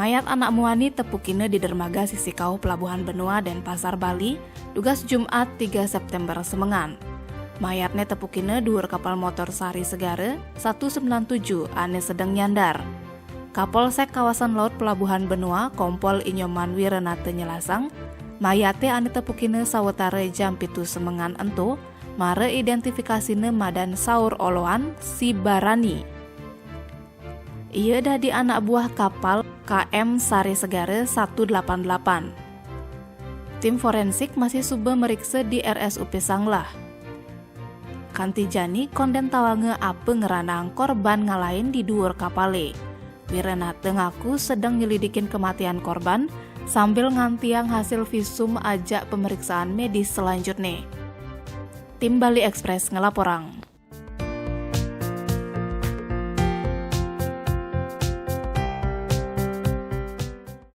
Mayat anak muani tepukine di dermaga Sisikau Pelabuhan Benua dan Pasar Bali, tugas Jumat 3 September semengan. Mayatnya tepukine dhuwur kapal motor Sari Segara 197 ane sedang nyandar. Kapolsek kawasan laut Pelabuhan Benua Kompol Inyoman Wirenate nyelasang, mayate ane tepukine sawetara jam 7 semengan ento, mare identifikasine madan saur oloan si Barani. Ia dadi anak buah kapal KM Sari Segara 188. Tim forensik masih suba meriksa di RSUP Sanglah. Kanti jani konden tawange apa ngeranang korban ngalahin di dhuwur kapale. Wirenate ngaku sedang nyelidikin kematian korban sambil ngantiang hasil visum ajak pemeriksaan medis selanjutnya. Tim Bali Express ngelaporang.